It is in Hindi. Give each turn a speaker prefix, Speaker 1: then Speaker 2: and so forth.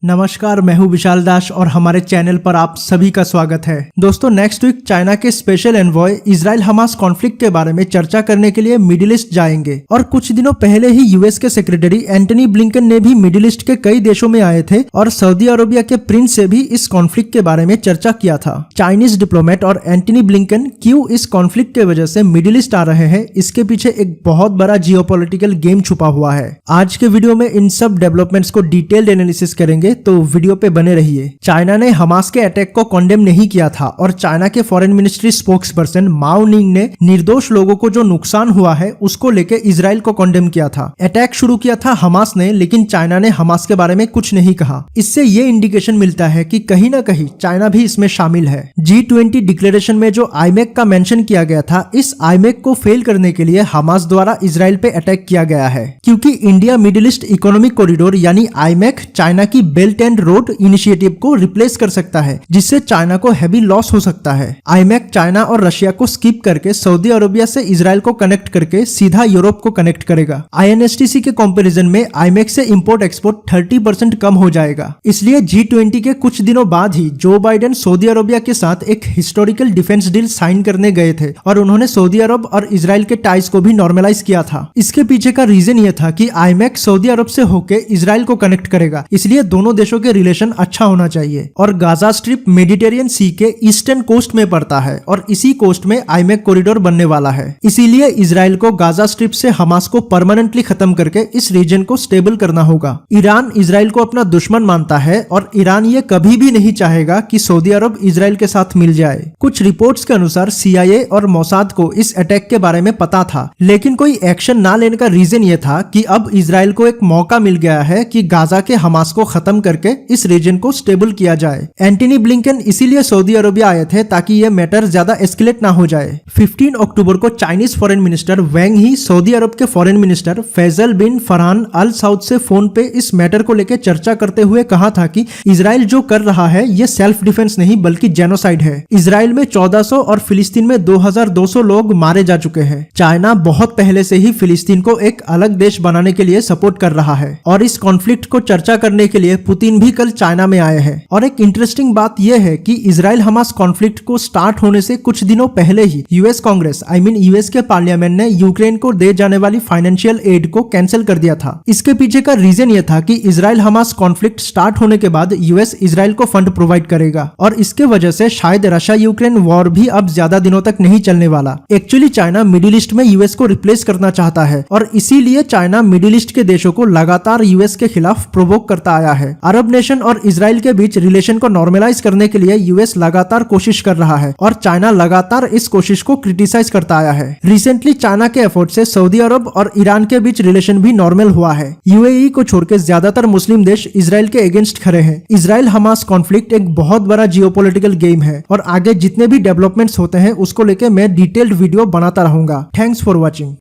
Speaker 1: नमस्कार, मैं हूं विशाल दास और हमारे चैनल पर आप सभी का स्वागत है। दोस्तों, नेक्स्ट वीक चाइना के special envoy Israel Hamas conflict के बारे में चर्चा करने के लिए मिडिल ईस्ट जाएंगे और कुछ दिनों पहले ही यूएस के सेक्रेटरी एंटनी ब्लिंकन ने भी मिडिल ईस्ट के कई देशों में आए थे और सऊदी अरेबिया के प्रिंस से भी इस कॉन्फ्लिक्ट के बारे में चर्चा किया था। चाइनीज डिप्लोमेट और एंटनी ब्लिंकन क्यों इस कॉन्फ्लिक्ट के वजह से मिडिल ईस्ट आ रहे हैं, इसके पीछे एक बहुत बड़ा जियोपॉलिटिकल गेम छुपा हुआ है। आज के वीडियो में इन सब डेवलपमेंट्स को डिटेल्ड एनालिसिस करेंगे, तो वीडियो पे बने रहिए। चाइना ने हमास के अटैक को कंडेम नहीं किया था और चाइना के फॉरेन मिनिस्ट्री स्पोक्स पर्सन माओ निंग ने निर्दोष लोगों को जो नुकसान हुआ है उसको लेके इजराइल को कंडेम किया था। अटैक शुरू किया था हमास ने, लेकिन चाइना ने हमास के बारे में कुछ नहीं कहा। इससे ये इंडिकेशन मिलता है कि कहीं ना कहीं चाइना भी इसमें शामिल है। G20 डिक्लेरेशन में जो आईमेक का मेंशन किया गया था, इस आईमेक को फेल करने के लिए हमास द्वारा इजराइल पे अटैक किया गया है, क्योंकि India middle east economic corridor यानी आईमेक चाइना की बेल्ट एंड रोड इनिशिएटिव को रिप्लेस कर सकता है, जिससे चाइना को हैवी लॉस हो सकता है। आईमेक चाइना और रशिया को स्किप करके सऊदी अरेबिया से इजराइल को कनेक्ट करके सीधा यूरोप को कनेक्ट करेगा। INSTC के कंपैरिजन में आईमेक से इंपोर्ट एक्सपोर्ट 30% कम हो जाएगा। इसलिए G20 के कुछ दिनों बाद ही जो बाइडेन सऊदी अरेबिया के साथ एक हिस्टोरिकल डिफेंस डील साइन करने गए थे और उन्होंने सऊदी अरब और इजराइल के टाइज को भी नॉर्मलाइज किया था। इसके पीछे का रीजन ये था कि आईमेक सऊदी अरब से होके इजराइल को कनेक्ट करेगा, इसलिए दोनों देशों के रिलेशन अच्छा होना चाहिए। और गाजा स्ट्रिप मेडिटेरियन सी के ईस्टर्न कोस्ट में पड़ता है और इसी कोस्ट में आईमेक कॉरिडोर बनने वाला है। इसीलिए इजराइल को गाजा स्ट्रिप से हमास को परमानेंटली खत्म करके इस रीजन को स्टेबल करना होगा। ईरान इजराइल को अपना दुश्मन मानता है और ईरान ये कभी भी नहीं चाहेगा कि सऊदी अरब इजराइल के साथ मिल जाए। कुछ रिपोर्ट्स के अनुसार CIA और मोसाद को इस अटैक के बारे में पता था, लेकिन कोई एक्शन ना लेने का रीजन ये था कि अब इजराइल को एक मौका मिल गया है कि गाजा के हमास को खत्म करके इस रीजन को स्टेबल किया जाए। एंटनी ब्लिंकन इसीलिए सऊदी अरेबिया आए थे ताकि ये मैटर ज्यादा एस्केलेट ना हो जाए। 15 अक्टूबर को चाइनीज फॉरेन मिनिस्टर वैंग ही सऊदी अरब के फॉरेन मिनिस्टर फैजल बिन फरहान अल साउद से फोन पे इस मैटर को लेकर चर्चा करते हुए कहा था कि इजराइल जो कर रहा है ये सेल्फ डिफेंस नहीं बल्कि जेनोसाइड है। इजराइल में 1400 और फिलिस्तीन में 2200 लोग मारे जा चुके हैं। चाइना बहुत पहले से ही फिलिस्तीन को एक अलग देश बनाने के लिए सपोर्ट कर रहा है और इस कॉन्फ्लिक्ट को चर्चा करने के लिए पुतिन भी कल चाइना में आए हैं। और एक इंटरेस्टिंग बात यह है कि इजराइल हमास कॉन्फ्लिक्ट को स्टार्ट होने से कुछ दिनों पहले ही यूएस कांग्रेस यूएस के पार्लियामेंट ने यूक्रेन को दे जाने वाली फाइनेंशियल एड को कैंसिल कर दिया था। इसके पीछे का रीजन यह था कि इजराइल हमास कॉन्फ्लिक्ट स्टार्ट होने के बाद यूएस इजराइल को फंड प्रोवाइड करेगा और इसके वजह से शायद रशिया यूक्रेन वॉर भी अब ज्यादा दिनों तक नहीं चलने वाला। एक्चुअली चाइना मिडिल ईस्ट में यूएस को रिप्लेस करना चाहता है और इसीलिए चाइना मिडिल ईस्ट के देशों को लगातार यूएस के खिलाफ प्रोवोक करता आया है। अरब नेशन और इजराइल के बीच रिलेशन को नॉर्मलाइज करने के लिए यूएस लगातार कोशिश कर रहा है और चाइना लगातार इस कोशिश को क्रिटिसाइज करता आया है। रिसेंटली चाइना के एफर्ट से सऊदी अरब और ईरान के बीच रिलेशन भी नॉर्मल हुआ है। UAE को छोड़कर ज्यादातर मुस्लिम देश इजराइल के अगेंस्ट खड़े हैं। इजराइल हमास कॉन्फ्लिक्ट एक बहुत बड़ा जियोपॉलिटिकल गेम है और आगे जितने भी डेवलपमेंट्स होते हैं उसको लेकर मैं डिटेल्ड वीडियो बनाता रहूंगा। Thanks for watching.